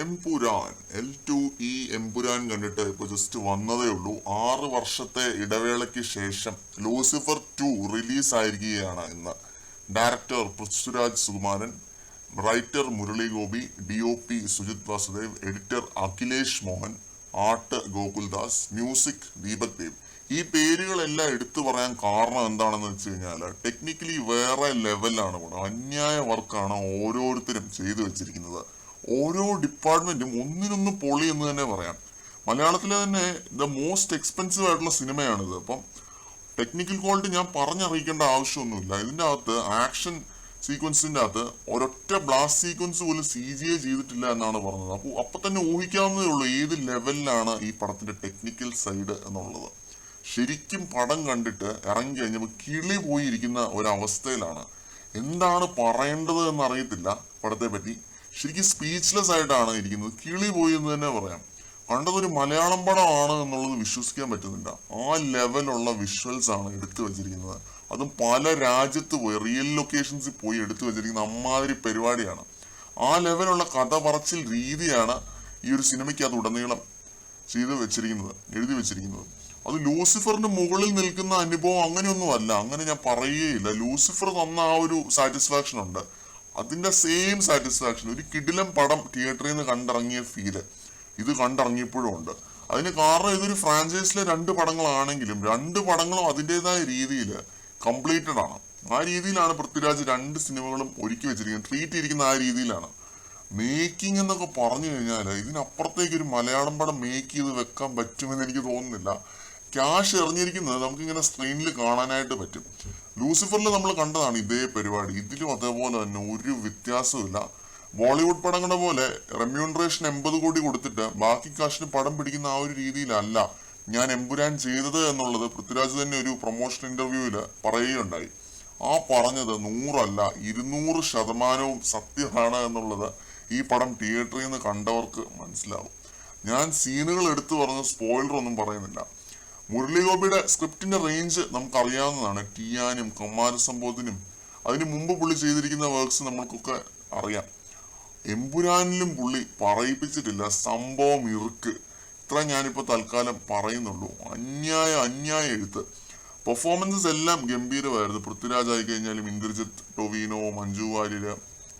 Empuraan L2E Empuraan കണ്ടിട്ട് ഇപ്പോൾ just വന്നതേ ഉള്ളൂ. 6 വർഷത്തെ ഇടവേളയ്ക്ക് ശേഷം ലൂസിഫർ 2 റിലീസ് ആയിരിക്കുകയാണ് ഇന്ന്. Director Prithviraj Sukumaran, writer Murali Gopy, DOP Sujith Vasudev, editor Akhilesh Mohan, art Gokuldas, music Deepak Dev. ഈ പേരുകളെല്ലാം എടുത്തു പറയാൻ കാരണം എന്താണെന്ന് വെച്ച് കഴിഞ്ഞാൽ ടെക്നിക്കലി വേറെ ലെവലാണ്. അന്യായ വർക്കാണ് ഓരോരുത്തരും ചെയ്തു വെച്ചിരിക്കുന്നത്. ഓരോ ഡിപ്പാർട്ട്മെന്റും ഒന്നിനൊന്ന് പൊളി എന്ന് തന്നെ പറയാം. മലയാളത്തിലെ തന്നെ ദ മോസ്റ്റ് എക്സ്പെൻസീവ് ആയിട്ടുള്ള സിനിമയാണിത്. അപ്പം ടെക്നിക്കൽ ക്വാളിറ്റി ഞാൻ പറഞ്ഞറിയിക്കേണ്ട ആവശ്യമൊന്നുമില്ല. ഇതിൻ്റെ അകത്ത് ആക്ഷൻ സീക്വൻസിന്റെ അകത്ത് ഒരൊറ്റ ബ്ലാസ്റ്റ് സീക്വൻസ് പോലും CGI ചെയ്തിട്ടില്ല എന്നാണ് പറഞ്ഞത്. അപ്പൊ തന്നെ ഊഹിക്കാവുന്നതേ ഉള്ളൂ ഏത് ലെവലിലാണ് ഈ പടത്തിന്റെ ടെക്നിക്കൽ സൈഡ് എന്നുള്ളത്. ശരിക്കും പടം കണ്ടിട്ട് ഇറങ്ങി കഴിഞ്ഞപ്പോൾ കിളി പോയിരിക്കുന്ന ഒരവസ്ഥയിലാണ്. എന്താണ് പറയേണ്ടത് എന്നറിയത്തില്ല പടത്തെ പറ്റി. ശരിക്കും സ്പീച്ച്ലെസ് ആയിട്ടാണ് ഇരിക്കുന്നത്. കിളി പോയി എന്ന് തന്നെ പറയാം. കണ്ടതൊരു മലയാളം പടമാണ് എന്നുള്ളത് വിശ്വസിക്കാൻ പറ്റുന്നില്ല. ആ ലെവലുള്ള വിഷ്വൽസ് ആണ് എടുത്തു വെച്ചിരിക്കുന്നത്. അതും പല രാജ്യത്ത് പോയി റിയൽ ലൊക്കേഷൻസിൽ പോയി എടുത്തു വെച്ചിരിക്കുന്ന അമ്മാതിരി പരിപാടിയാണ്. ആ ലെവലുള്ള കഥ പറച്ചിൽ രീതിയാണ് ഈ ഒരു സിനിമയ്ക്ക് അത് ഉടനീളം എഴുതി വെച്ചിരിക്കുന്നത്. അത് ലൂസിഫറിന്റെ മുകളിൽ നിൽക്കുന്ന അനുഭവം അങ്ങനെയൊന്നും അല്ല. അങ്ങനെ ഞാൻ പറയുകയില്ല. ലൂസിഫർ തന്ന ആ ഒരു സാറ്റിസ്ഫാക്ഷൻ ഉണ്ട്. അതിന്റെ സെയിം സാറ്റിസ്ഫാക്ഷൻ ഒരു കിടിലം പടം തിയേറ്ററിൽ നിന്ന് കണ്ടിറങ്ങിയ ഫീല് ഇത് കണ്ടിറങ്ങിയപ്പോഴും ഉണ്ട്. അതിന് കാരണം ഇതൊരു ഫ്രാഞ്ചൈസിലെ 2 പടങ്ങളാണെങ്കിലും 2 പടങ്ങളും അതിൻ്റെതായ രീതിയിൽ കംപ്ലീറ്റഡ് ആണ്. ആ രീതിയിലാണ് പൃഥ്വിരാജ് 2 സിനിമകളും ഒരുക്കി വെച്ചിരിക്കുന്നത്. ട്രീറ്റ് ചെയ്തിരിക്കുന്ന ആ രീതിയിലാണ്. മേക്കിംഗ് എന്നൊക്കെ പറഞ്ഞു കഴിഞ്ഞാൽ ഇതിനപ്പുറത്തേക്ക് ഒരു മലയാളം പടം മേക്ക് ചെയ്ത് വെക്കാൻ പറ്റുമെന്ന് എനിക്ക് തോന്നുന്നില്ല. ക്യാഷ് എറിഞ്ഞിരിക്കുന്നത് നമുക്കിങ്ങനെ സ്ക്രീനിൽ കാണാനായിട്ട് പറ്റും. ലൂസിഫറിൽ നമ്മൾ കണ്ടതാണ് ഇതേ പരിപാടി. ഇതിലും അതേപോലെ തന്നെ ഒരു വ്യത്യാസമില്ല. ബോളിവുഡ് പടങ്ങളുടെ പോലെ റെമ്യൂണറേഷൻ 80 കോടി കൊടുത്തിട്ട് ബാക്കി കാശിന് പടം പിടിക്കുന്ന ആ ഒരു രീതിയിലല്ല ഞാൻ എമ്പുരാൻ ചെയ്തത് എന്നുള്ളത് പൃഥ്വിരാജ് തന്നെ ഒരു പ്രൊമോഷൻ ഇന്റർവ്യൂവിൽ പറയുകയുണ്ടായി. ആ പറഞ്ഞത് 100 അല്ല 200% സത്യമാണ് എന്നുള്ളത് ഈ പടം തിയേറ്ററിൽ നിന്ന് കണ്ടവർക്ക് മനസ്സിലാവും. ഞാൻ സീനുകൾ എടുത്തു പറഞ്ഞ സ്പോയിലർ ഒന്നും പറയുന്നില്ല. മുരളി ഗോപിയുടെ സ്ക്രിപ്റ്റിന്റെ റേഞ്ച് നമുക്കറിയാവുന്നതാണ്. ടിയാനും കുമാരസംഭവത്തിനും അതിന് മുമ്പ് പുള്ളി ചെയ്തിരിക്കുന്ന വർക്ക്സ് നമ്മൾക്കൊക്കെ അറിയാം. എമ്പുരാനിലും പുള്ളി പറയിപ്പിച്ചിട്ടില്ല. സംഭവം ഇറുക്ക്. ഇത്ര ഞാനിപ്പോൾ തൽക്കാലം പറയുന്നുള്ളൂ. അന്യായ എഴുത്ത്. പെർഫോമൻസസ് എല്ലാം ഗംഭീരമായിരുന്നു. പൃഥ്വിരാജ് ആയി കഴിഞ്ഞാലും ഇന്ദ്രജിത്ത്, ടൊവിനോ, മഞ്ജു വാര്യര്,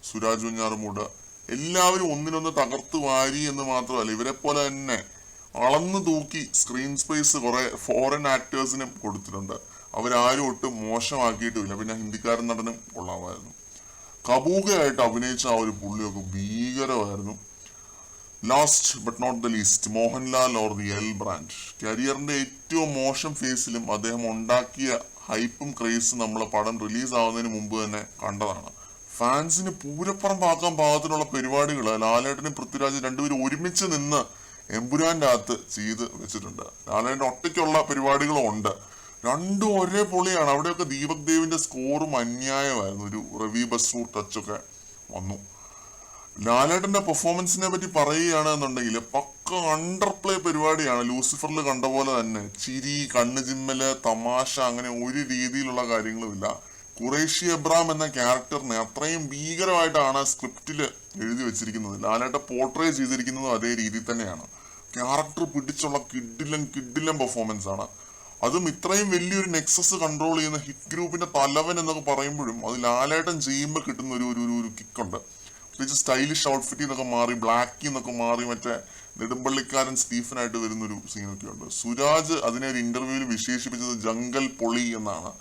സുരാജ് വെഞ്ഞാറമൂട് എല്ലാവരും ഒന്നിനൊന്ന് തകർത്ത് വാരി എന്ന് മാത്രമല്ല ഇവരെ പോലെ തന്നെ അളന്നു തൂക്കി സ്ക്രീൻ സ്പേസ് കുറെ ഫോറിൻ ആക്ടേഴ്സിനും കൊടുത്തിട്ടുണ്ട്. അവരാരും ഒട്ടും മോശമാക്കിയിട്ടുമില്ല. പിന്നെ ഹിന്ദിക്കാരൻ നടനും കൊള്ളാമായിരുന്നു. കബൂകയായിട്ട് അഭിനയിച്ച ആ ഒരു പുള്ളിയൊക്കെ ഭീകരമായിരുന്നു. Last but not the least, Mohanlal or the L brand. കരിയറിന്റെ ഏറ്റവും മോശം ഫേസിലും അദ്ദേഹം ഉണ്ടാക്കിയ ഹൈപ്പും ക്രേസും നമ്മൾ പടം റിലീസ് ആവുന്നതിന് മുമ്പ് തന്നെ കണ്ടതാണ്. ഫാൻസിന് പൂരപ്പുറമ്പാക്കാൻ പാകത്തിനുള്ള പരിപാടികൾ ലാലേട്ടനും പൃഥ്വിരാജ് രണ്ടുപേരും ഒരുമിച്ച് നിന്ന് എമ്പുരാന്റെ അകത്ത് ചെയ്ത് വെച്ചിട്ടുണ്ട്. ലാലേട്ടൻ ഒറ്റയ്ക്കുള്ള പരിപാടികളും ഉണ്ട്. രണ്ടും ഒരേ പൊളിയാണ്. അവിടെയൊക്കെ ദീപക് ദേവിന്റെ സ്കോറും അന്യായമായിരുന്നു. ഒരു റവി ബസൂർ ടച്ചൊക്കെ വന്നു. ലാലേട്ടന്റെ പെർഫോമൻസിനെ പറ്റി പറയുകയാണ് എന്നുണ്ടെങ്കിൽ പക്ക അണ്ടർ പ്ലേ പരിപാടിയാണ്. ലൂസിഫറിൽ കണ്ട പോലെ തന്നെ ചിരി, കണ്ണ് ചിമ്മല്, തമാശ അങ്ങനെ ഒരു രീതിയിലുള്ള കാര്യങ്ങളുമില്ല. ഖുറേഷി എബ്രാം എന്ന ക്യാരക്ടറിനെ അത്രയും ഭീകരമായിട്ടാണ് സ്ക്രിപ്റ്റിൽ എഴുതി വെച്ചിരിക്കുന്നത്. ലാലേട്ട പോർട്രേ ചെയ്തിരിക്കുന്നതും അതേ രീതിയിൽ തന്നെയാണ്. ക്യാരക്ടർ പിടിച്ചുള്ള കിഡിലം പെർഫോമൻസ് ആണ്. അതും ഇത്രയും വലിയൊരു നെക്സസ് കൺട്രോൾ ചെയ്യുന്ന ഹിറ്റ് ഗ്രൂപ്പിന്റെ തലവൻ എന്നൊക്കെ പറയുമ്പോഴും അത് ലാലേട്ടൻ ചെയ്യുമ്പോൾ കിട്ടുന്ന ഒരു കിക്കുണ്ട്. പ്രത്യേകിച്ച് സ്റ്റൈലിഷ് ഔട്ട്ഫിറ്റിൽ നിന്നൊക്കെ മാറി ബ്ലാക്കിൽ നിന്നൊക്കെ മാറി മറ്റേ നെടുമ്പള്ളിക്കാരൻ സ്റ്റീഫനായിട്ട് വരുന്നൊരു സീനൊക്കെ ഉണ്ട്. സുരാജ് അതിനെ ഒരു ഇന്റർവ്യൂവിൽ വിശേഷിപ്പിച്ചത് ജംഗൽ പൊളി എന്നാണ്.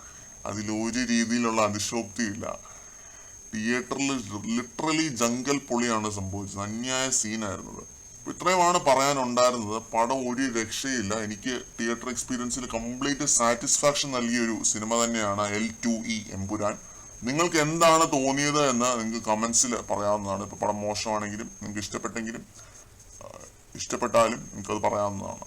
അതിലൊരു രീതിയിലുള്ള അതിശോക്തിയില്ല. തിയേറ്ററിൽ ലിറ്ററലി ജംഗൽ പൊളിയാണ് സംഭവിച്ചത്. അന്യായ സീനായിരുന്നത്. ഇത്രയുമാണ് പറയാനുണ്ടായിരുന്നത്. പടം ഒരു രക്ഷയില്ല. എനിക്ക് തിയേറ്റർ എക്സ്പീരിയൻസിൽ കംപ്ലീറ്റ് സാറ്റിസ്ഫാക്ഷൻ നൽകിയ ഒരു സിനിമ തന്നെയാണ് L2E എമ്പുരാൻ. നിങ്ങൾക്ക് എന്താണ് തോന്നിയത് എന്ന് നിങ്ങൾക്ക് കമന്റ്സിൽ പറയാവുന്നതാണ്. ഇപ്പൊ പടം മോശമാണെങ്കിലും നിങ്ങൾക്ക് ഇഷ്ടപ്പെട്ടാലും നിങ്ങൾക്കത് പറയാവുന്നതാണ്.